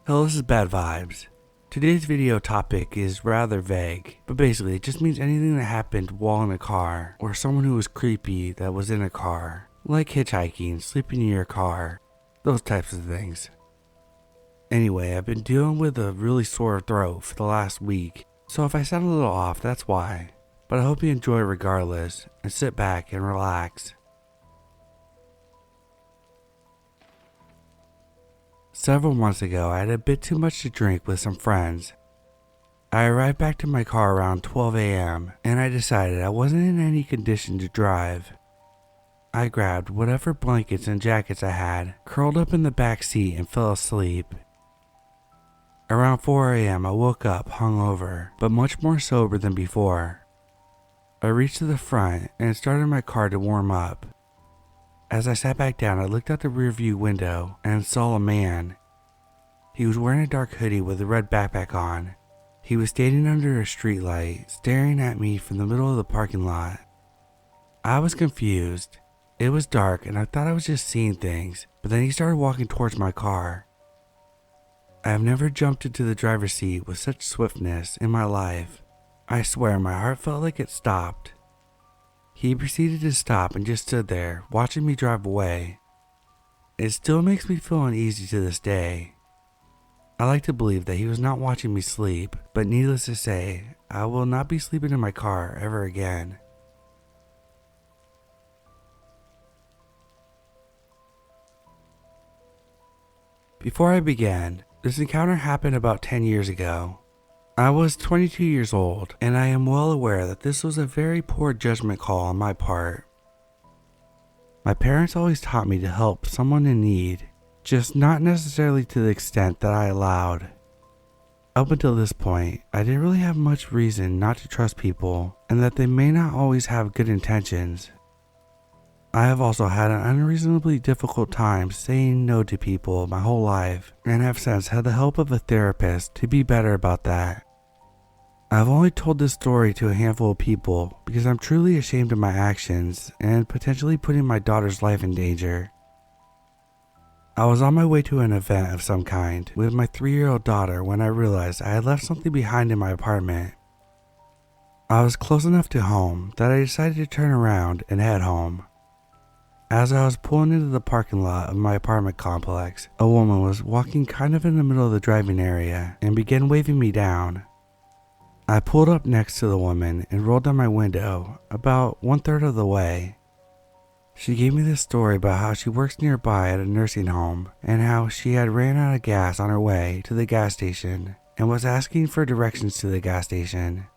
Hello, this is Bad Vibes. Today's video topic is rather vague, but basically it just means anything that happened while in a car, or someone who was creepy that was in a car, like hitchhiking, sleeping in your car, those types of things. Anyway, I've been dealing with a really sore throat for the last week, so if I sound a little off, that's why. But I hope you enjoy regardless, and sit back and relax. Several months ago, I had a bit too much to drink with some friends. I arrived back to my car around 12 a.m. and I decided I wasn't in any condition to drive. I grabbed whatever blankets and jackets I had, curled up in the back seat and fell asleep. Around 4 a.m. I woke up hungover, but much more sober than before. I reached to the front and started my car to warm up. As I sat back down, I looked out the rearview window and saw a man. He was wearing a dark hoodie with a red backpack on. He was standing under a streetlight, staring at me from the middle of the parking lot. I was confused. It was dark and I thought I was just seeing things, but then he started walking towards my car. I have never jumped into the driver's seat with such swiftness in my life. I swear my heart felt like it stopped. He proceeded to stop and just stood there, watching me drive away. It still makes me feel uneasy to this day. I like to believe that he was not watching me sleep, but needless to say, I will not be sleeping in my car ever again. Before I began, this encounter happened about 10 years ago. I was 22 years old, and I am well aware that this was a very poor judgment call on my part. My parents always taught me to help someone in need, just not necessarily to the extent that I allowed. Up until this point, I didn't really have much reason not to trust people, and that they may not always have good intentions. I have also had an unreasonably difficult time saying no to people my whole life, and have since had the help of a therapist to be better about that. I've only told this story to a handful of people because I'm truly ashamed of my actions and potentially putting my daughter's life in danger. I was on my way to an event of some kind with my 3-year-old daughter when I realized I had left something behind in my apartment. I was close enough to home that I decided to turn around and head home. As I was pulling into the parking lot of my apartment complex, a woman was walking kind of in the middle of the driving area and began waving me down. I pulled up next to the woman and rolled down my window about 1/3 of the way. She gave me this story about how she works nearby at a nursing home and how she had ran out of gas on her way to the gas station and was asking for directions to the gas station.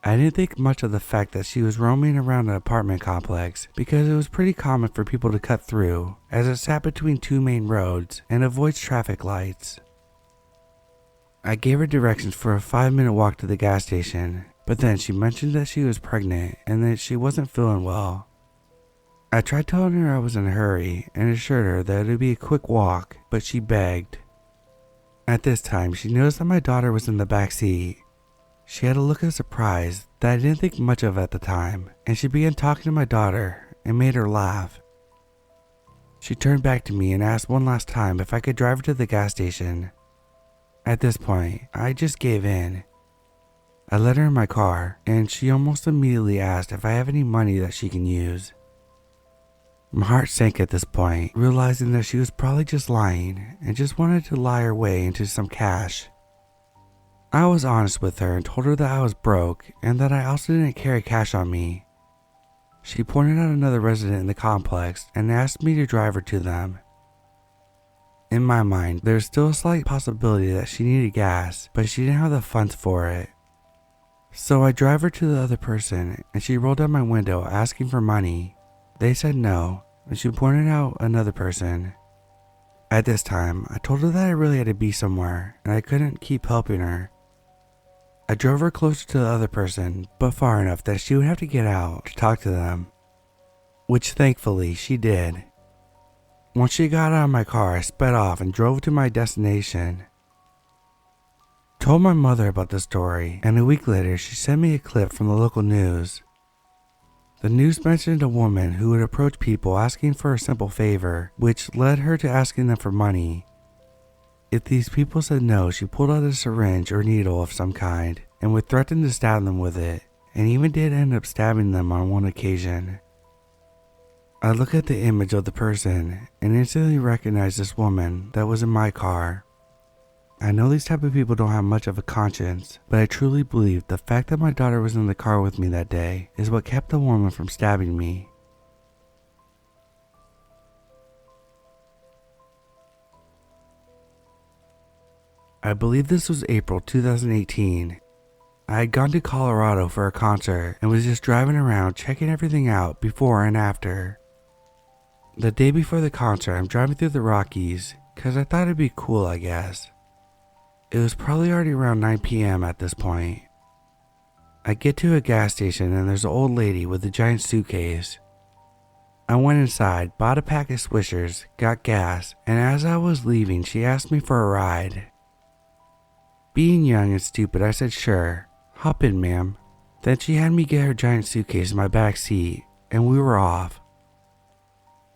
I didn't think much of the fact that she was roaming around an apartment complex because it was pretty common for people to cut through as it sat between two main roads and avoids traffic lights. I gave her directions for a 5-minute walk to the gas station, but then she mentioned that she was pregnant and that she wasn't feeling well. I tried telling her I was in a hurry and assured her that it would be a quick walk, but she begged. At this time, she noticed that my daughter was in the back seat. She had a look of surprise that I didn't think much of at the time, and she began talking to my daughter and made her laugh. She turned back to me and asked one last time if I could drive her to the gas station. At this point, I just gave in. I let her in my car, and she almost immediately asked if I have any money that she can use. My heart sank at this point, realizing that she was probably just lying and just wanted to lie her way into some cash. I was honest with her and told her that I was broke and that I also didn't carry cash on me. She pointed out another resident in the complex and asked me to drive her to them. In my mind, there was still a slight possibility that she needed gas, but she didn't have the funds for it. So I drive her to the other person and she rolled down my window asking for money. They said no, and she pointed out another person. At this time, I told her that I really had to be somewhere and I couldn't keep helping her. I drove her closer to the other person, but far enough that she would have to get out to talk to them, which thankfully she did. Once she got out of my car, I sped off and drove to my destination. Told my mother about the story, and a week later she sent me a clip from the local news. The news mentioned a woman who would approach people asking for a simple favor, which led her to asking them for money. If these people said no, she pulled out a syringe or needle of some kind and would threaten to stab them with it, and even did end up stabbing them on one occasion. I look at the image of the person and instantly recognize this woman that was in my car. I know these type of people don't have much of a conscience, but I truly believe the fact that my daughter was in the car with me that day is what kept the woman from stabbing me. I believe this was April 2018. I had gone to Colorado for a concert and was just driving around checking everything out before and after. The day before the concert, I'm driving through the Rockies because I thought it'd be cool, I guess. It was probably already around 9 p.m. at this point. I get to a gas station and there's an old lady with a giant suitcase. I went inside, bought a pack of Swishers, got gas, and as I was leaving, she asked me for a ride. Being young and stupid, I said sure, hop in ma'am. Then she had me get her giant suitcase in my back seat, and we were off.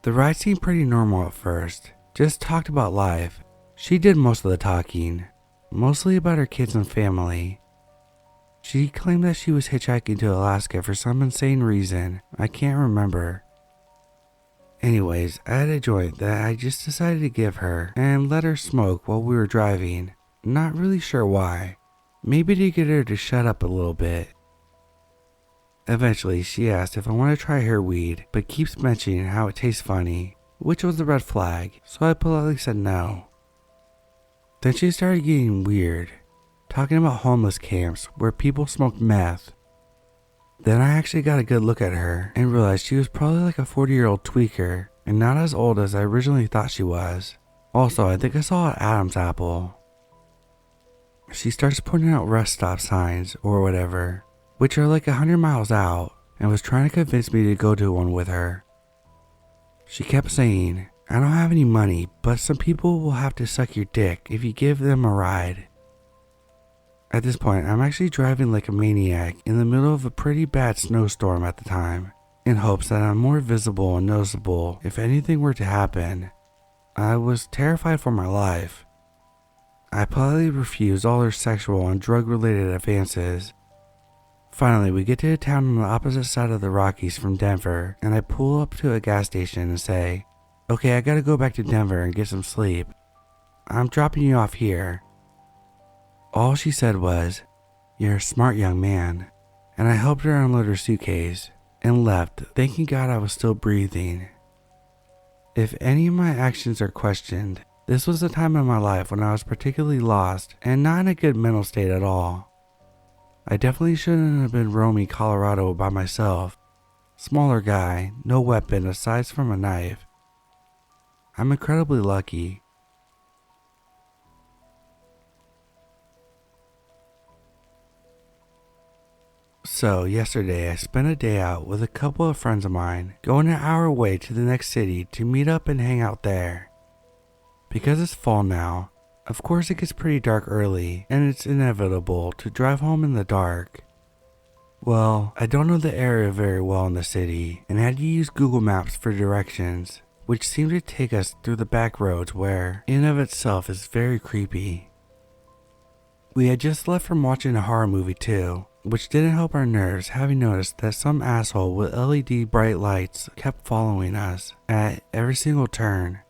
The ride seemed pretty normal at first, just talked about life. She did most of the talking, mostly about her kids and family. She claimed that she was hitchhiking to Alaska for some insane reason, I can't remember. Anyways, I had a joint that I just decided to give her and let her smoke while we were driving. Not really sure why. Maybe to get her to shut up a little bit. Eventually, she asked if I want to try her weed, but keeps mentioning how it tastes funny, which was a red flag, so I politely said no. Then she started getting weird, talking about homeless camps where people smoked meth. Then I actually got a good look at her and realized she was probably like a 40-year-old tweaker and not as old as I originally thought she was. Also, I think I saw an Adam's apple. She starts pointing out rest stop signs or whatever, which are like 100 miles out, and was trying to convince me to go to one with her. She kept saying, I don't have any money, but some people will have to suck your dick if you give them a ride. At this point, I'm actually driving like a maniac in the middle of a pretty bad snowstorm at the time, in hopes that I'm more visible and noticeable if anything were to happen. I was terrified for my life. I politely refused all her sexual and drug-related advances. Finally, we get to a town on the opposite side of the Rockies from Denver, and I pull up to a gas station and say, okay, I gotta go back to Denver and get some sleep. I'm dropping you off here. All she said was, you're a smart young man, and I helped her unload her suitcase and left, thanking God I was still breathing. If any of my actions are questioned, this was a time in my life when I was particularly lost and not in a good mental state at all. I definitely shouldn't have been roaming Colorado by myself. Smaller guy, no weapon aside from a knife. I'm incredibly lucky. So yesterday I spent a day out with a couple of friends of mine, going an hour away to the next city to meet up and hang out there. Because it's fall now, of course it gets pretty dark early and it's inevitable to drive home in the dark. Well, I don't know the area very well in the city and had to use Google Maps for directions, which seemed to take us through the back roads where, in of itself, is very creepy. We had just left from watching a horror movie too, which didn't help our nerves having noticed that some asshole with LED bright lights kept following us at every single turn.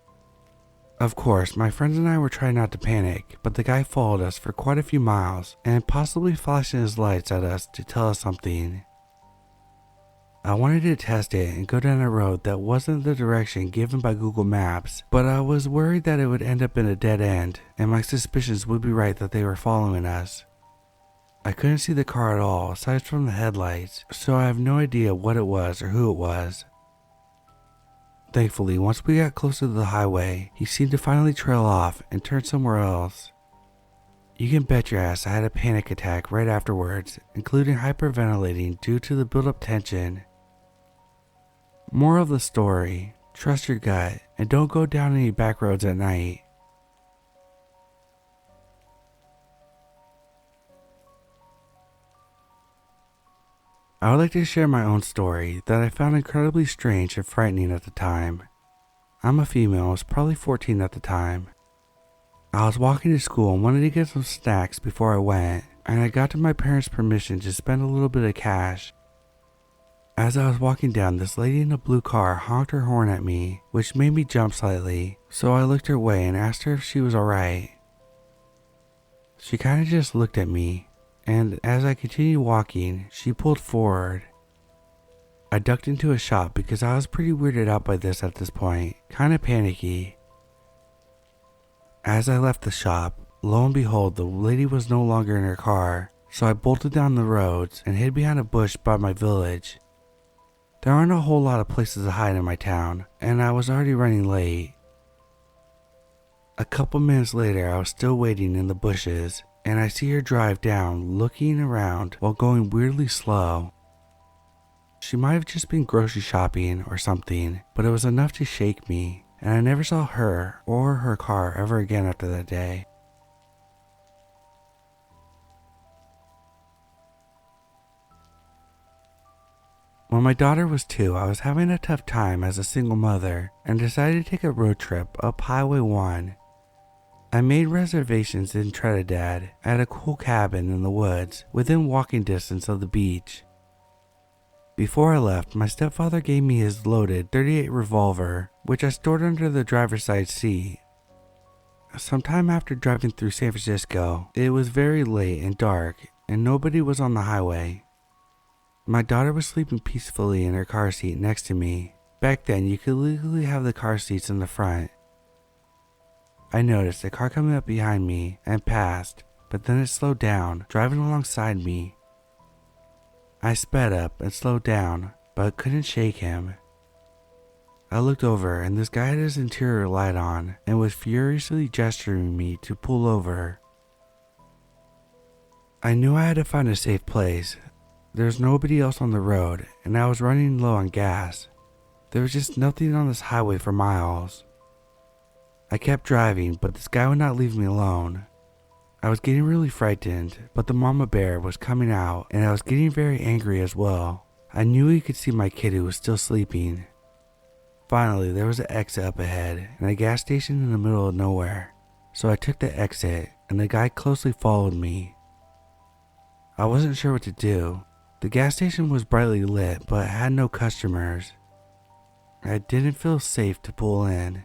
Of course, my friends and I were trying not to panic, but the guy followed us for quite a few miles and possibly flashing his lights at us to tell us something. I wanted to test it and go down a road that wasn't the direction given by Google Maps, but I was worried that it would end up in a dead end and my suspicions would be right that they were following us. I couldn't see the car at all aside from the headlights, so I have no idea what it was or who it was. Thankfully, once we got closer to the highway, he seemed to finally trail off and turn somewhere else. You can bet your ass I had a panic attack right afterwards, including hyperventilating due to the built-up tension. Moral of the story, trust your gut and don't go down any back roads at night. I would like to share my own story that I found incredibly strange and frightening at the time. I'm a female, I was probably 14 at the time. I was walking to school and wanted to get some snacks before I went, and I got to my parents' permission to spend a little bit of cash. As I was walking down, this lady in a blue car honked her horn at me, which made me jump slightly, so I looked her way and asked her if she was alright. She kinda just looked at me, and as I continued walking, she pulled forward. I ducked into a shop because I was pretty weirded out by this at this point, kinda panicky. As I left the shop, lo and behold, the lady was no longer in her car, so I bolted down the roads and hid behind a bush by my village. There aren't a whole lot of places to hide in my town, and I was already running late. A couple minutes later, I was still waiting in the bushes, and I see her drive down, looking around while going weirdly slow. She might have just been grocery shopping or something, but it was enough to shake me, and I never saw her or her car ever again after that day. When my daughter was 2, I was having a tough time as a single mother and decided to take a road trip up Highway 1. I made reservations in Trinidad at a cool cabin in the woods within walking distance of the beach. Before I left, my stepfather gave me his loaded .38 revolver, which I stored under the driver's side seat. Sometime after driving through San Francisco, it was very late and dark, and nobody was on the highway. My daughter was sleeping peacefully in her car seat next to me. Back then, you could legally have the car seats in the front. I noticed a car coming up behind me and passed, but then it slowed down, driving alongside me. I sped up and slowed down, but couldn't shake him. I looked over and this guy had his interior light on and was furiously gesturing me to pull over. I knew I had to find a safe place. There was nobody else on the road, and I was running low on gas. There was just nothing on this highway for miles. I kept driving, but this guy would not leave me alone. I was getting really frightened, but the mama bear was coming out, and I was getting very angry as well. I knew he could see my kid who was still sleeping. Finally, there was an exit up ahead, and a gas station in the middle of nowhere. So I took the exit, and the guy closely followed me. I wasn't sure what to do. The gas station was brightly lit, but had no customers. I didn't feel safe to pull in.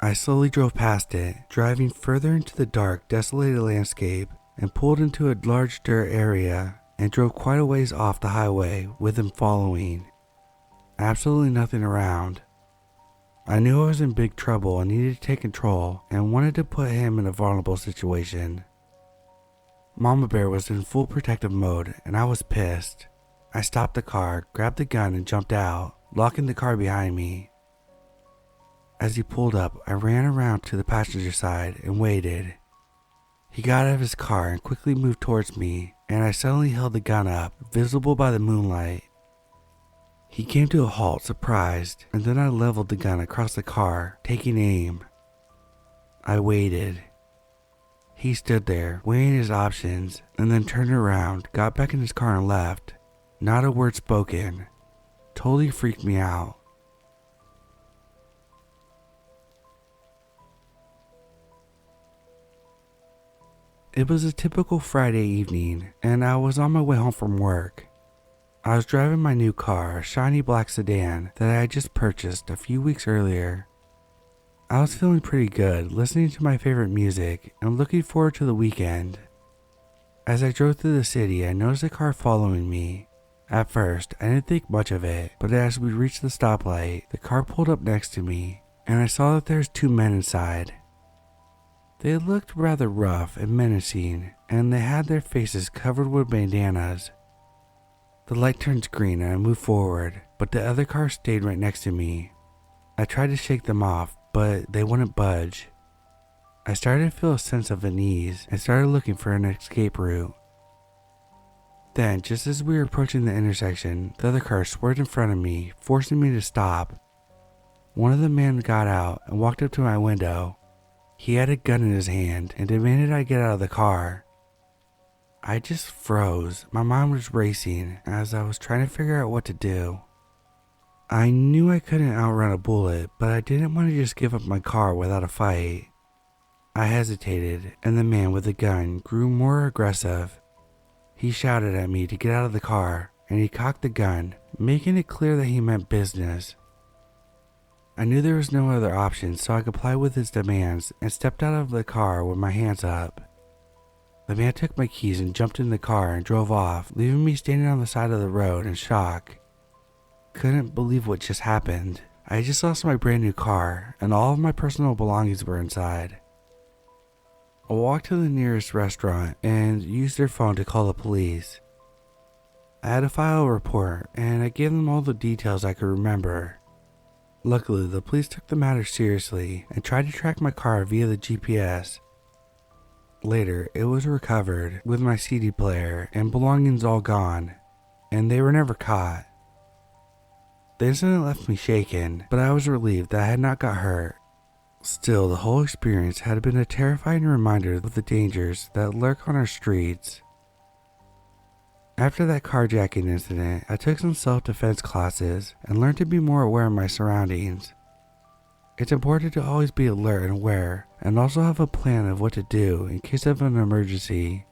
I slowly drove past it, driving further into the dark, desolated landscape, and pulled into a large dirt area and drove quite a ways off the highway with him following. Absolutely nothing around. I knew I was in big trouble and needed to take control and wanted to put him in a vulnerable situation. Mama Bear was in full protective mode and I was pissed. I stopped the car, grabbed the gun and jumped out, locking the car behind me. As he pulled up, I ran around to the passenger side and waited. He got out of his car and quickly moved towards me, and I suddenly held the gun up, visible by the moonlight. He came to a halt, surprised, and then I leveled the gun across the car, taking aim. I waited. He stood there, weighing his options, and then turned around, got back in his car and left. Not a word spoken. Totally freaked me out. It was a typical Friday evening, and I was on my way home from work. I was driving my new car, a shiny black sedan that I had just purchased a few weeks earlier. I was feeling pretty good, listening to my favorite music and looking forward to the weekend. As I drove through the city, I noticed a car following me. At first, I didn't think much of it, but as we reached the stoplight, the car pulled up next to me, and I saw that there was 2 men inside. They looked rather rough and menacing, and they had their faces covered with bandanas. The light turns green and I moved forward, but the other car stayed right next to me. I tried to shake them off, but they wouldn't budge. I started to feel a sense of unease and started looking for an escape route. Then, just as we were approaching the intersection, the other car swerved in front of me, forcing me to stop. One of the men got out and walked up to my window. He had a gun in his hand and demanded I get out of the car. I just froze. My mind was racing as I was trying to figure out what to do. I knew I couldn't outrun a bullet, but I didn't want to just give up my car without a fight. I hesitated, and the man with the gun grew more aggressive. He shouted at me to get out of the car, and he cocked the gun, making it clear that he meant business. I knew there was no other option, so I complied with his demands and stepped out of the car with my hands up. The man took my keys and jumped in the car and drove off, leaving me standing on the side of the road in shock. Couldn't believe what just happened. I had just lost my brand new car, and all of my personal belongings were inside. I walked to the nearest restaurant and used their phone to call the police. I had to file a report, and I gave them all the details I could remember. Luckily, the police took the matter seriously and tried to track my car via the GPS. Later, it was recovered with my CD player and belongings all gone, and they were never caught. The incident left me shaken, but I was relieved that I had not got hurt. Still, the whole experience had been a terrifying reminder of the dangers that lurk on our streets. After that carjacking incident, I took some self-defense classes and learned to be more aware of my surroundings. It's important to always be alert and aware, and also have a plan of what to do in case of an emergency.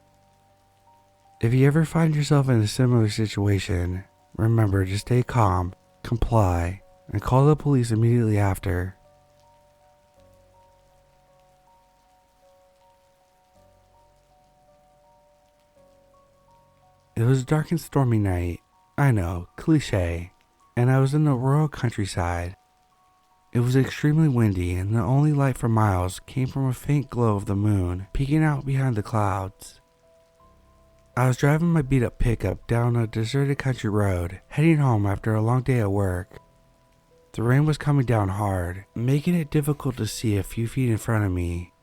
If you ever find yourself in a similar situation, remember to stay calm, comply, and call the police immediately after. It was a dark and stormy night. I know, cliché. And I was in the rural countryside. It was extremely windy, and the only light for miles came from a faint glow of the moon peeking out behind the clouds. I was driving my beat-up pickup down a deserted country road, heading home after a long day at work. The rain was coming down hard, making it difficult to see a few feet in front of me.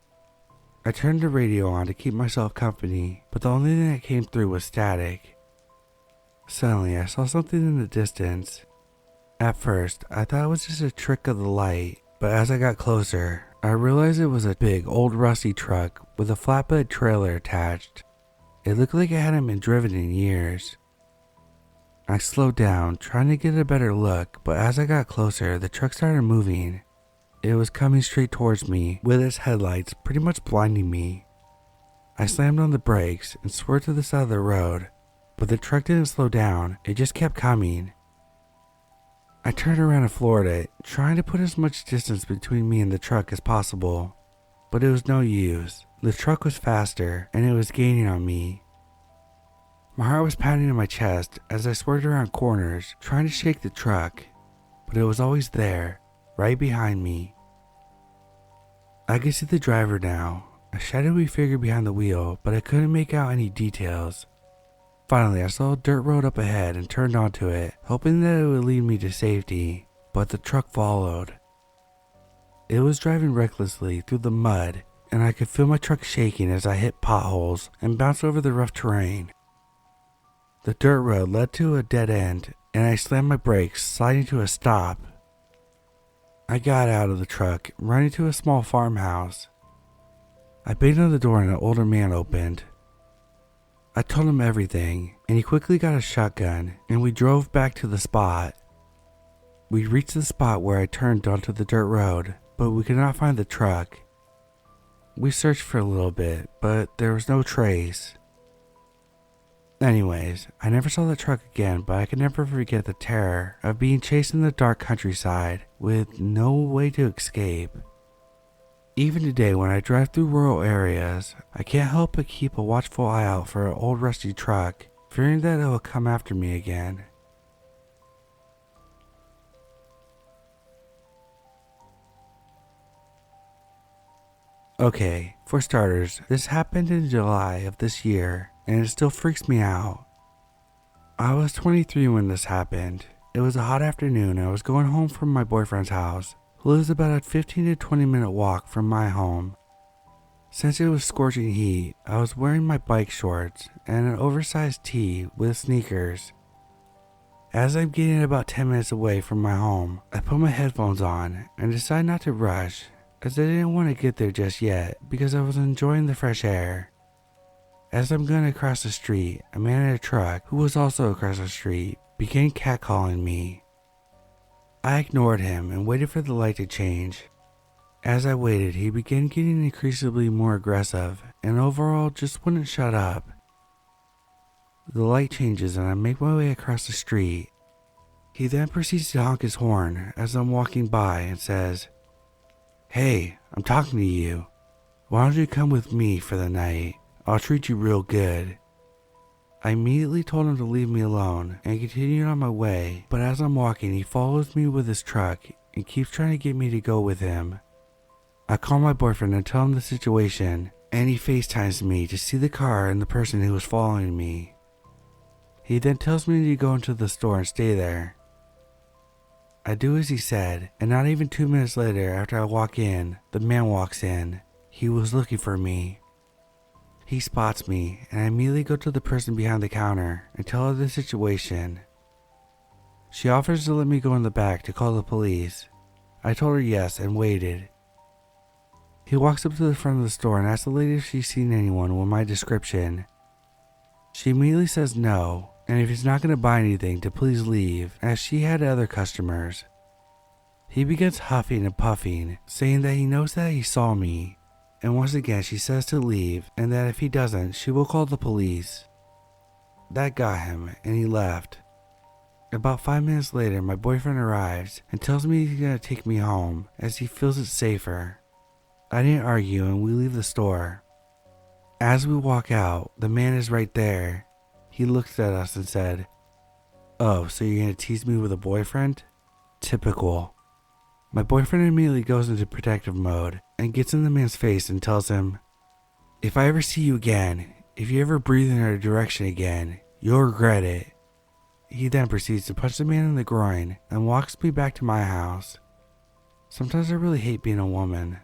I turned the radio on to keep myself company, but the only thing that came through was static. Suddenly, I saw something in the distance. At first, I thought it was just a trick of the light, but as I got closer, I realized it was a big, old rusty truck with a flatbed trailer attached. It looked like it hadn't been driven in years. I slowed down, trying to get a better look, but as I got closer, the truck started moving. It was coming straight towards me, with its headlights pretty much blinding me. I slammed on the brakes and swerved to the side of the road, but the truck didn't slow down, it just kept coming. I turned around and floored it, trying to put as much distance between me and the truck as possible, but it was no use. The truck was faster, and it was gaining on me. My heart was pounding in my chest as I swerved around corners, trying to shake the truck, but it was always there, right behind me. I could see the driver now, a shadowy figure behind the wheel, but I couldn't make out any details. Finally, I saw a dirt road up ahead and turned onto it, hoping that it would lead me to safety, but the truck followed. It was driving recklessly through the mud, and I could feel my truck shaking as I hit potholes and bounced over the rough terrain. The dirt road led to a dead end, and I slammed my brakes, sliding to a stop. I got out of the truck, running to a small farmhouse. I banged on the door and an older man opened. I told him everything, and he quickly got a shotgun, and we drove back to the spot. We reached the spot where I turned onto the dirt road, but we could not find the truck. We searched for a little bit, but there was no trace. Anyways, I never saw the truck again, but I could never forget the terror of being chased in the dark countryside with no way to escape. Even today, when I drive through rural areas, I can't help but keep a watchful eye out for an old rusty truck, fearing that it will come after me again. Okay, for starters, this happened in July of this year, and it still freaks me out. I was 23 when this happened. It was a hot afternoon and I was going home from my boyfriend's house, who lives about a 15 to 20 minute walk from my home. Since it was scorching heat, I was wearing my bike shorts and an oversized tee with sneakers. As I'm getting about 10 minutes away from my home, I put my headphones on and decided not to rush, as I didn't want to get there just yet because I was enjoying the fresh air. As I'm going to cross the street, a man in a truck, who was also across the street, began catcalling me. I ignored him and waited for the light to change. As I waited, he began getting increasingly more aggressive and overall just wouldn't shut up. The light changes and I make my way across the street. He then proceeds to honk his horn as I'm walking by and says, "Hey, I'm talking to you. Why don't you come with me for the night? I'll treat you real good." I immediately told him to leave me alone and continued on my way, but as I'm walking, he follows me with his truck and keeps trying to get me to go with him. I call my boyfriend and tell him the situation, and he FaceTimes me to see the car and the person who was following me. He then tells me to go into the store and stay there. I do as he said, and not even 2 minutes later after I walk in, the man walks in. He was looking for me. He spots me, and I immediately go to the person behind the counter and tell her the situation. She offers to let me go in the back to call the police. I told her yes and waited. He walks up to the front of the store and asks the lady if she's seen anyone with my description. She immediately says no, and if he's not going to buy anything to please leave, as she had other customers. He begins huffing and puffing, saying that he knows that he saw me, and once again she says to leave and that if he doesn't, she will call the police. That got him, and he left. About 5 minutes later, my boyfriend arrives and tells me he's going to take me home as he feels it's safer. I didn't argue and we leave the store. As we walk out, the man is right there. He looked at us and said, "Oh, so you're going to tease me with a boyfriend?" Typical. My boyfriend immediately goes into protective mode and gets in the man's face and tells him, "If I ever see you again, if you ever breathe in our direction again, you'll regret it." He then proceeds to punch the man in the groin and walks me back to my house. Sometimes I really hate being a woman.